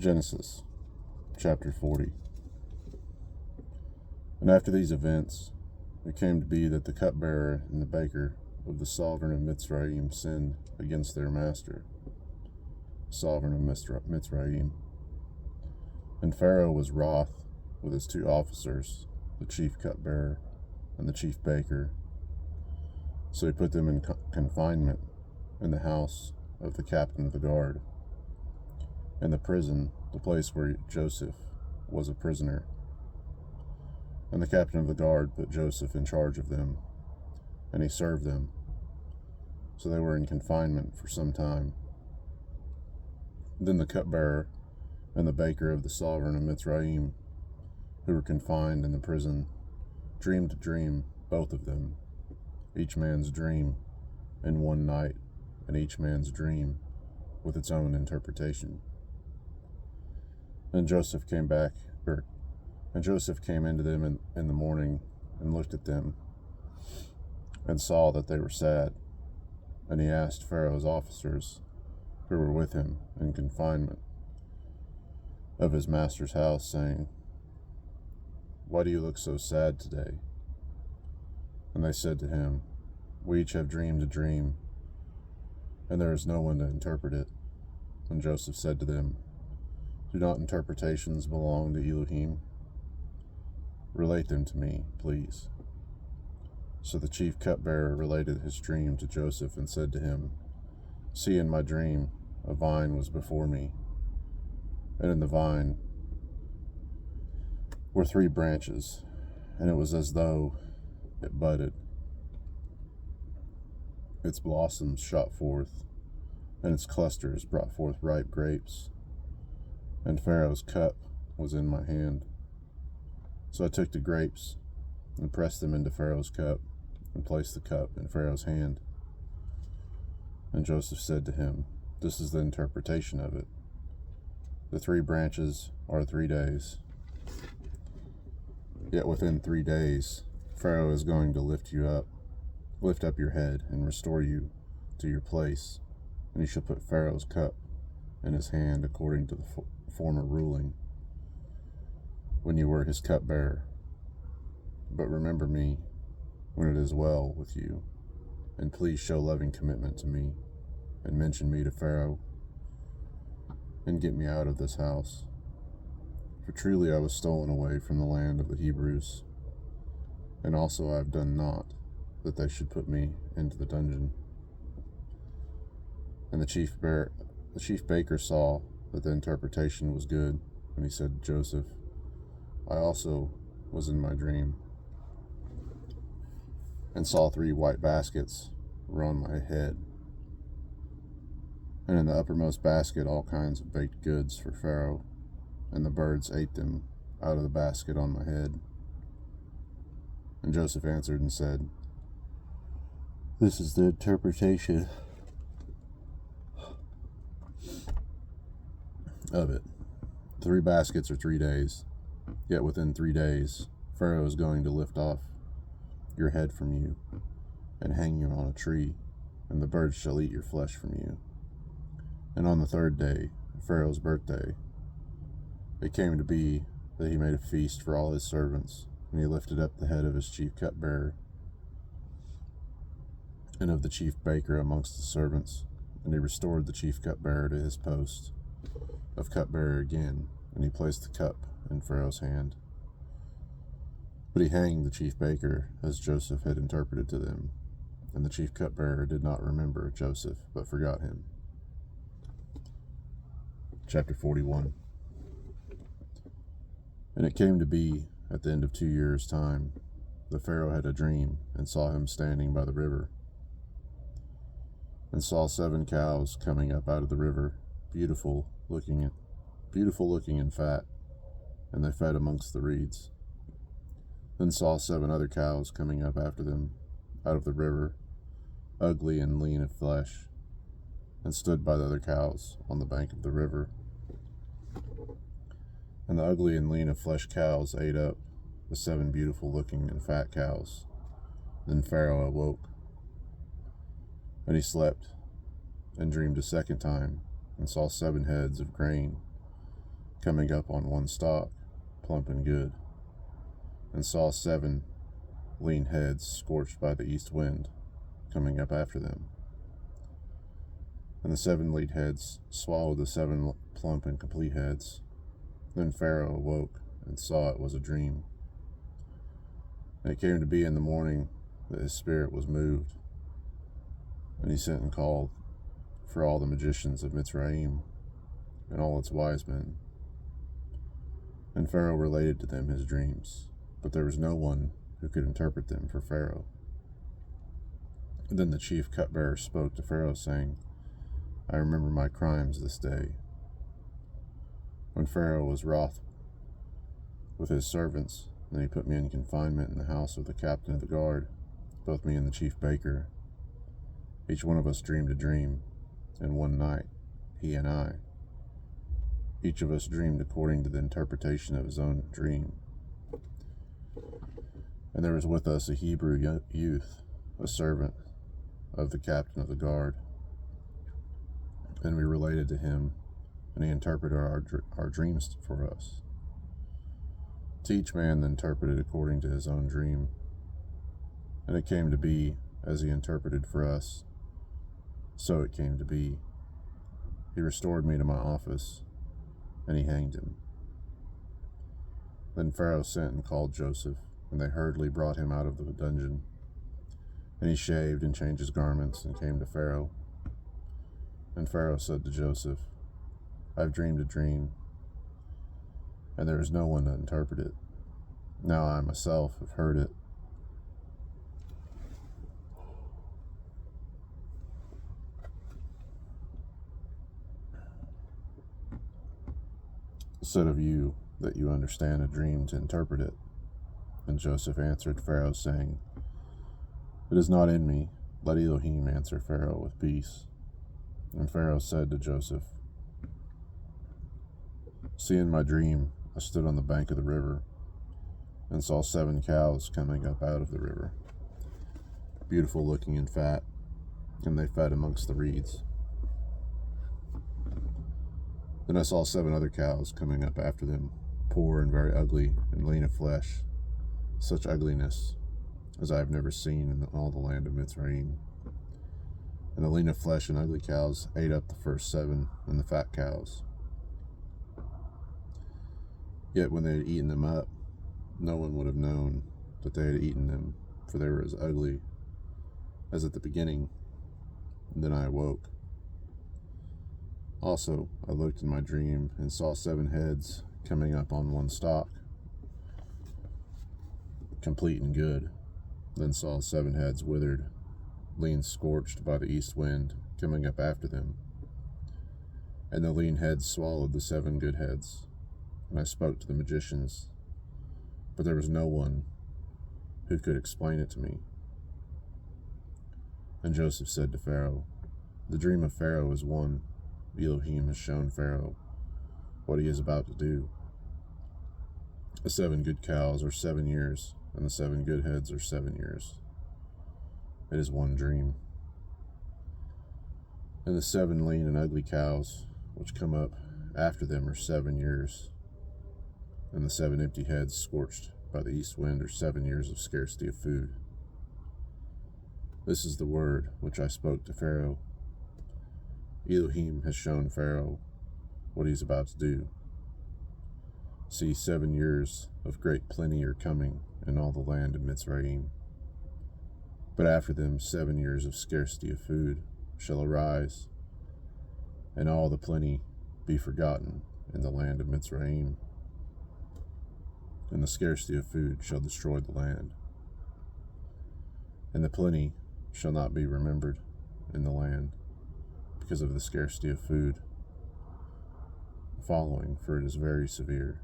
Genesis, chapter 40. And after these events, it came to be that the cupbearer and the baker of the sovereign of Mitzrayim sinned against their master, sovereign of Mitzrayim. And Pharaoh was wroth with his two officers, the chief cupbearer and the chief baker. So he put them in confinement in the house of the captain of the guard, in the prison, the place where Joseph was a prisoner. And the captain of the guard put Joseph in charge of them, and he served them. So they were in confinement for some time. Then the cupbearer and the baker of the sovereign of Mitzrayim, who were confined in the prison, dreamed a dream, both of them, each man's dream in one night, and each man's dream with its own interpretation. And Joseph came into them in the morning and looked at them and saw that they were sad. And he asked Pharaoh's officers who were with him in confinement of his master's house, saying, "Why do you look so sad today?" And they said to him, "We each have dreamed a dream, and there is no one to interpret it." And Joseph said to them, "Do not interpretations belong to Elohim? Relate them to me, please." So the chief cupbearer related his dream to Joseph and said to him, "See, in my dream, a vine was before me, and in the vine were 3 branches, and it was as though it budded. Its blossoms shot forth, and its clusters brought forth ripe grapes. And Pharaoh's cup was in my hand. So I took the grapes and pressed them into Pharaoh's cup and placed the cup in Pharaoh's hand." And Joseph said to him, "This is the interpretation of it. The 3 branches are 3 days. Yet within 3 days, Pharaoh is going to lift up your head and restore you to your place, and you shall put Pharaoh's cup in his hand according to the former ruling, when you were his cupbearer. But remember me when it is well with you, and please show loving commitment to me, and mention me to Pharaoh, and get me out of this house. For truly I was stolen away from the land of the Hebrews, and also I have done naught that they should put me into the dungeon." And the chief baker saw that the interpretation was good, and he said to Joseph, "I also was in my dream, and saw 3 white baskets were on my head, and in the uppermost basket all kinds of baked goods for Pharaoh, and the birds ate them out of the basket on my head." And Joseph answered and said, "This is the interpretation of it. 3 baskets are 3 days. Yet within 3 days, Pharaoh is going to lift off your head from you and hang you on a tree, and the birds shall eat your flesh from you. And on the 3rd day, Pharaoh's birthday, it came to be that he made a feast for all his servants, and he lifted up the head of his chief cupbearer and of the chief baker amongst the servants, and he restored the chief cupbearer to his post of cupbearer again, and he placed the cup in Pharaoh's hand. But he hanged the chief baker as Joseph had interpreted to them, and the chief cupbearer did not remember Joseph, but forgot him." Chapter 41. And it came to be at the end of 2 years' time, that Pharaoh had a dream, and saw him standing by the river, and saw 7 cows coming up out of the river, beautiful looking and fat, and they fed amongst the reeds. Then saw 7 other cows coming up after them out of the river, ugly and lean of flesh, and stood by the other cows on the bank of the river. And the ugly and lean of flesh cows ate up the 7 beautiful looking and fat cows. Then Pharaoh awoke, and he slept, and dreamed a second time, and saw 7 heads of grain coming up on one stalk, plump and good, and saw 7 lean heads scorched by the east wind coming up after them. And the 7 lean heads swallowed the 7 plump and complete heads. Then Pharaoh awoke and saw it was a dream. And it came to be in the morning that his spirit was moved, and he sent and called for all the magicians of Mitzrayim and all its wise men. And Pharaoh related to them his dreams, but there was no one who could interpret them for Pharaoh. And then the chief cupbearer spoke to Pharaoh, saying, I remember my crimes this day. When Pharaoh was wroth with his servants, then he put me in confinement in the house of the captain of the guard, both me and the chief baker. Each one of us dreamed a dream, and one night, he and I. Each of us dreamed according to the interpretation of his own dream. And there was with us a Hebrew youth, a servant of the captain of the guard. And we related to him, and he interpreted our dreams for us. To each man interpreted according to his own dream. And it came to be, as he interpreted for us, so it came to be. He restored me to my office, and he hanged him. Then Pharaoh sent and called Joseph, and they hurriedly brought him out of the dungeon. And he shaved and changed his garments and came to Pharaoh. And Pharaoh said to Joseph, I have dreamed a dream, and there is no one to interpret it. Now I myself have heard it. Said of you that you understand a dream to interpret it. And Joseph answered Pharaoh, saying, It is not in me. Let Elohim answer Pharaoh with peace. And Pharaoh said to Joseph, See, in my dream, I stood on the bank of the river and saw 7 cows coming up out of the river, beautiful looking and fat, and they fed amongst the reeds. Then I saw 7 other cows coming up after them, poor and very ugly and lean of flesh, such ugliness as I have never seen in all the land of Mitzrayim. And the lean of flesh and ugly cows ate up the first 7 and the fat cows. Yet when they had eaten them up, no one would have known that they had eaten them, for they were as ugly as at the beginning. And then I awoke. Also, I looked in my dream and saw 7 heads coming up on one stalk, complete and good. Then saw 7 heads withered, lean scorched by the east wind, coming up after them. And the lean heads swallowed the 7 good heads. And I spoke to the magicians, but there was no one who could explain it to me. And Joseph said to Pharaoh, The dream of Pharaoh is one. Elohim has shown Pharaoh what he is about to do. The 7 good cows are 7 years, and the 7 good heads are 7 years. It is one dream. And the 7 lean and ugly cows, which come up after them, are 7 years. And the 7 empty heads scorched by the east wind are 7 years of scarcity of food. This is the word which I spoke to Pharaoh. Elohim has shown Pharaoh what he is about to do. See, 7 years of great plenty are coming in all the land of Mitzrayim. But after them 7 years of scarcity of food shall arise, and all the plenty be forgotten in the land of Mitzrayim. And the scarcity of food shall destroy the land, and the plenty shall not be remembered in the land, because of the scarcity of food following, for it is very severe.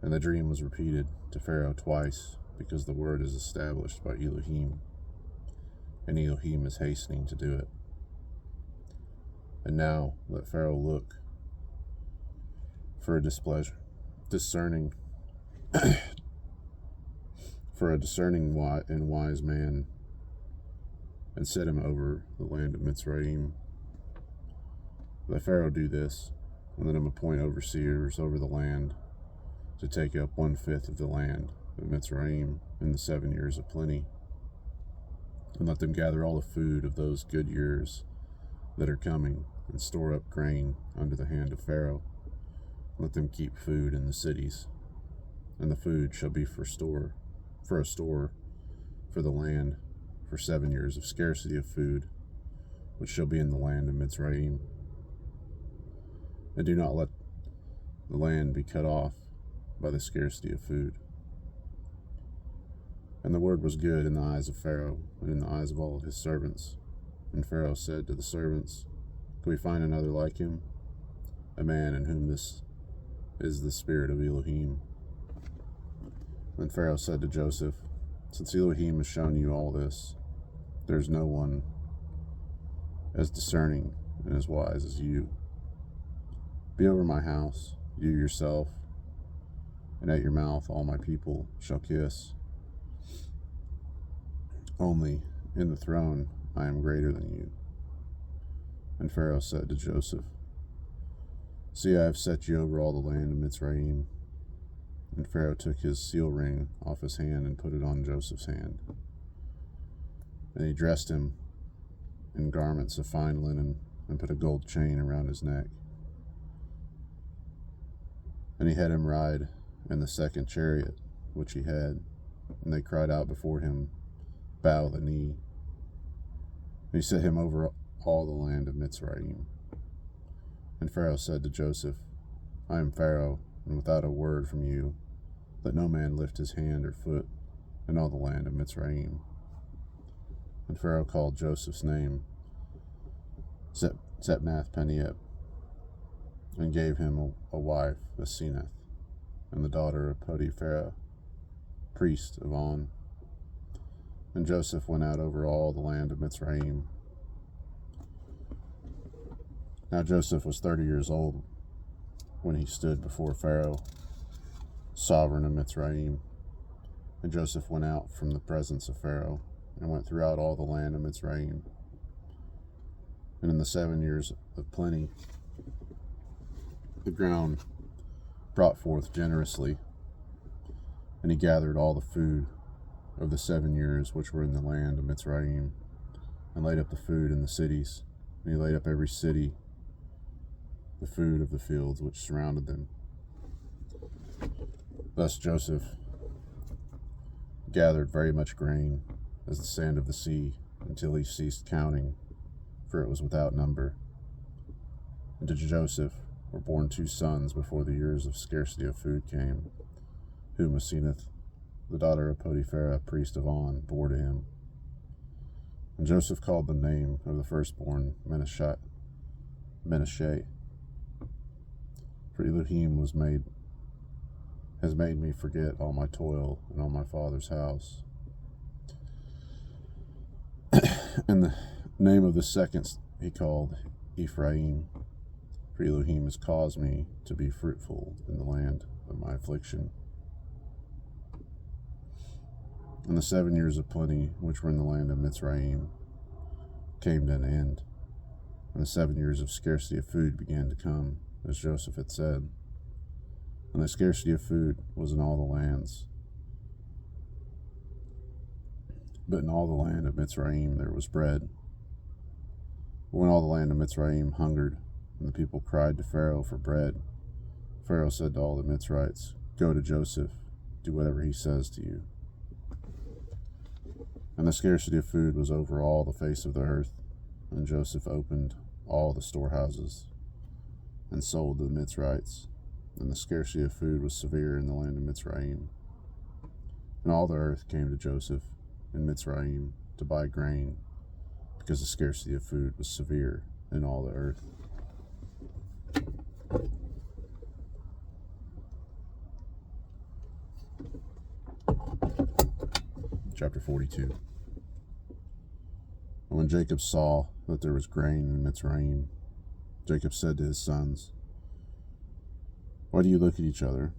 And the dream was repeated to Pharaoh twice, because the word is established by Elohim, and Elohim is hastening to do it. And now let Pharaoh look for a discerning and wise man, and set him over the land of Mitzrayim. Let Pharaoh do this, and let him appoint overseers over the land to take up 1/5 of the land of Mitzrayim in the 7 years of plenty, and let them gather all the food of those good years that are coming, and store up grain under the hand of Pharaoh. Let them keep food in the cities, and the food shall be for a store for the land for 7 years of scarcity of food, which shall be in the land of Mitzrayim. And do not let the land be cut off by the scarcity of food. And the word was good in the eyes of Pharaoh, and in the eyes of all his servants. And Pharaoh said to the servants, Can we find another like him, a man in whom this is the spirit of Elohim? Then Pharaoh said to Joseph, Since Elohim has shown you all this, there is no one as discerning and as wise as you. Be over my house, you yourself, and at your mouth all my people shall kiss. Only in the throne I am greater than you. And Pharaoh said to Joseph, See, I have set you over all the land of Mitzrayim. And Pharaoh took his seal ring off his hand and put it on Joseph's hand. And he dressed him in garments of fine linen and put a gold chain around his neck. And he had him ride in the second chariot which he had, and they cried out before him, Bow the knee. And he set him over all the land of Mitzrayim. And Pharaoh said to Joseph, I am Pharaoh, and without a word from you, let no man lift his hand or foot in all the land of Mitzrayim. And Pharaoh called Joseph's name Zepnath-Paneah, and gave him a wife, Asenath, and the daughter of Potiphera, priest of On. And Joseph went out over all the land of Mitzrayim. Now Joseph was 30 years old when he stood before Pharaoh, sovereign of Mitzrayim. And Joseph went out from the presence of Pharaoh, and went throughout all the land of Mitzrayim. And in the 7 years of plenty, the ground brought forth generously, and he gathered all the food of the 7 years which were in the land of Mitzrayim, and laid up the food in the cities. And he laid up every city the food of the fields which surrounded them. Thus Joseph gathered very much grain, as the sand of the sea, until he ceased counting, for it was without number. And to Joseph were born 2 sons before the years of scarcity of food came, whom Asenath, the daughter of Potiphera, priest of On, bore to him. And Joseph called the name of the firstborn Menashe, for Elohim has made me forget all my toil and all my father's house. And the name of the second he called Ephraim, for Elohim has caused me to be fruitful in the land of my affliction. And the 7 years of plenty which were in the land of Mitzrayim came to an end, and the 7 years of scarcity of food began to come, as Joseph had said. And the scarcity of food was in all the lands. But in all the land of Mitzrayim there was bread. But when all the land of Mitzrayim hungered, and the people cried to Pharaoh for bread, Pharaoh said to all the Mitzrites, Go to Joseph, do whatever he says to you. And the scarcity of food was over all the face of the earth, and Joseph opened all the storehouses, and sold to the Mitzrites. And the scarcity of food was severe in the land of Mitzrayim. And all the earth came to Joseph in Mitzrayim to buy grain, because the scarcity of food was severe in all the earth. Chapter 42. And when Jacob saw that there was grain in Mitzrayim, Jacob said to his sons, Why do you look at each other?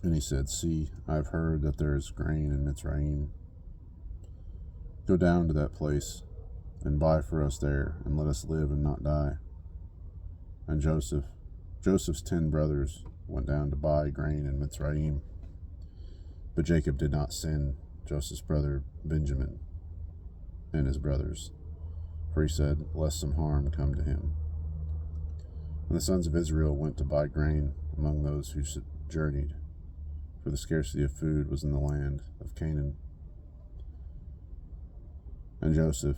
And he said, See, I have heard that there is grain in Mitzrayim. Go down to that place and buy for us there, and let us live and not die. And Joseph's 10 brothers went down to buy grain in Mitzrayim. But Jacob did not send Joseph's brother Benjamin and his brothers, for he said, lest some harm come to him. And the sons of Israel went to buy grain among those who journeyed, for the scarcity of food was in the land of Canaan. And Joseph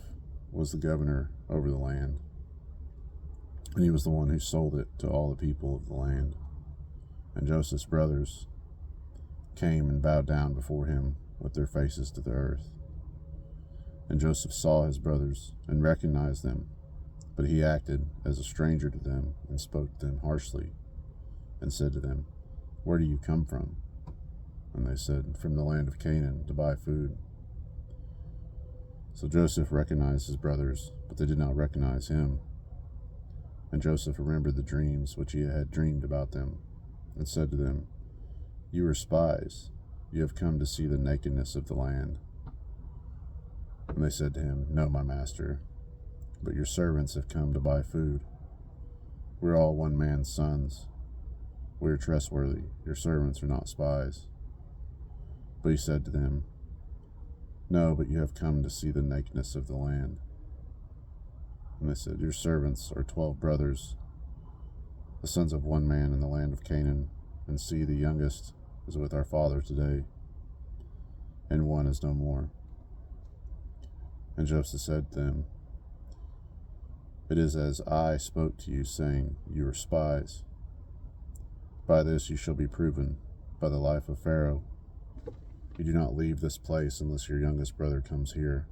was the governor over the land, and he was the one who sold it to all the people of the land. And Joseph's brothers came and bowed down before him with their faces to the earth. And Joseph saw his brothers and recognized them, but he acted as a stranger to them and spoke to them harshly and said to them, where do you come from? And they said, from the land of Canaan, to buy food. So Joseph recognized his brothers, but they did not recognize him. And Joseph remembered the dreams which he had dreamed about them, and said to them, you are spies. You have come to see the nakedness of the land. And they said to him, no, my master, but your servants have come to buy food. We're all one man's sons. We are trustworthy. Your servants are not spies. But he said to them, no, but you have come to see the nakedness of the land. And they said, your servants are 12 brothers, the sons of one man in the land of Canaan, and see, the youngest is with our father today, and one is no more. And Joseph said to them, it is as I spoke to you, saying, you are spies. By this you shall be proven, by the life of Pharaoh. You do not leave this place unless your youngest brother comes here.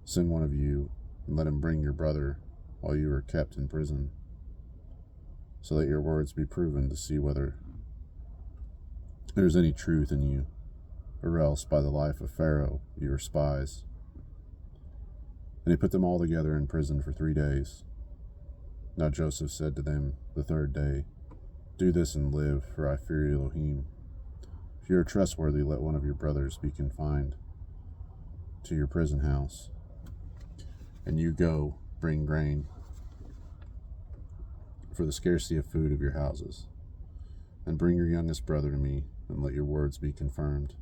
Send one of you, and let him bring your brother while you are kept in prison, so that your words be proven to see whether there is any truth in you, or else by the life of Pharaoh you are spies. And he put them all together in prison for 3 days. Now Joseph said to them the third day, do this and live, for I fear Elohim. If you are trustworthy, let one of your brothers be confined to your prison house, and you go bring grain for the scarcity of food of your houses. And bring your youngest brother to me, and let your words be confirmed,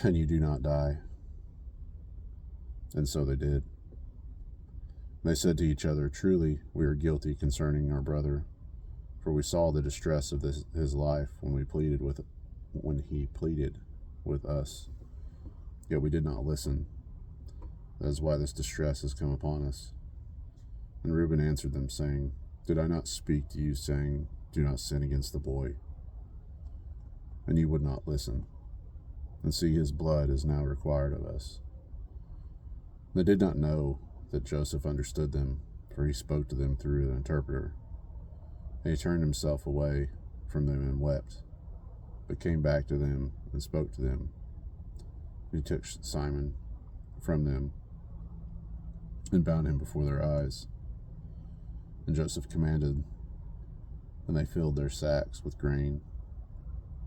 and you do not die. And so they did. They said to each other, truly, we are guilty concerning our brother, for we saw the distress of his life when he pleaded with us. Yet we did not listen. That is why this distress has come upon us. And Reuben answered them, saying, did I not speak to you, saying, do not sin against the boy? And you would not listen. And see, his blood is now required of us. They did not know that Joseph understood them, for he spoke to them through an interpreter. And he turned himself away from them and wept, but came back to them and spoke to them. He took Simon from them and bound him before their eyes. And Joseph commanded, and they filled their sacks with grain,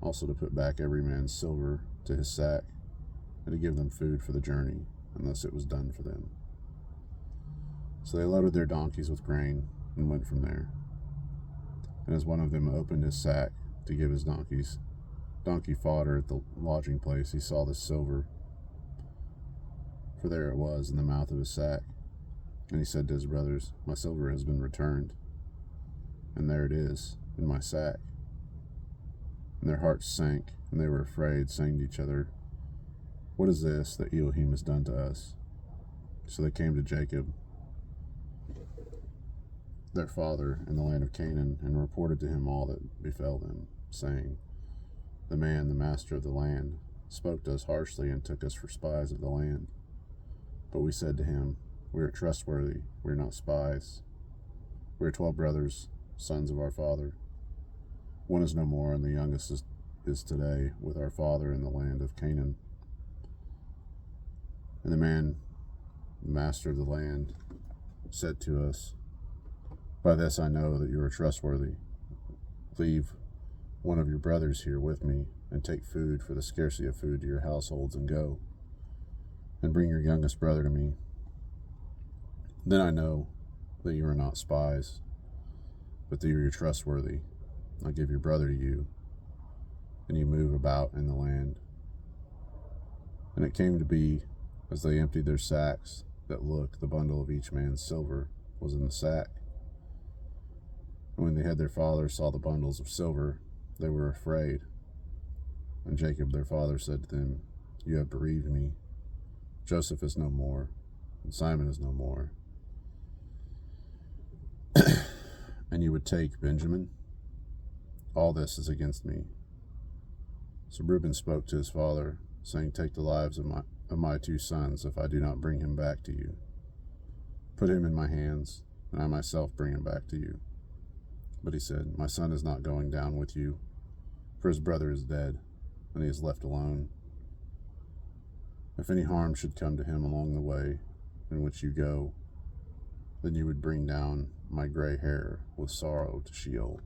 also to put back every man's silver to his sack, and to give them food for the journey, unless it was done for them. So they loaded their donkeys with grain and went from there. And as one of them opened his sack to give his donkey fodder at the lodging place, he saw the silver, for there it was in the mouth of his sack. And he said to his brothers, my silver has been returned, and there it is in my sack. And their hearts sank, and they were afraid, saying to each other, what is this that Elohim has done to us? So they came to Jacob, their father, in the land of Canaan, and reported to him all that befell them, saying, the man, the master of the land, spoke to us harshly and took us for spies of the land. But we said to him, we are trustworthy, we are not spies. We are 12 brothers, sons of our father. One is no more, and the youngest is today with our father in the land of Canaan. And the man, the master of the land, said to us, by this I know that you are trustworthy. Leave one of your brothers here with me, and take food for the scarcity of food to your households, and go, and bring your youngest brother to me. Then I know that you are not spies, but that you are trustworthy. I give your brother to you, and you move about in the land. And it came to be, as they emptied their sacks, that look, the bundle of each man's silver was in the sack. And when they had their father saw the bundles of silver, they were afraid. And Jacob their father said to them, You have bereaved me. Joseph is no more, and Simon is no more. And you would take Benjamin? All this is against me. So Reuben spoke to his father, saying, Take the lives of my 2 sons, if I do not bring him back to you. Put him in my hands, and I myself bring him back to you. But he said, My son is not going down with you, for his brother is dead, and he is left alone. If any harm should come to him along the way in which you go, then you would bring down my gray hair with sorrow to Sheol.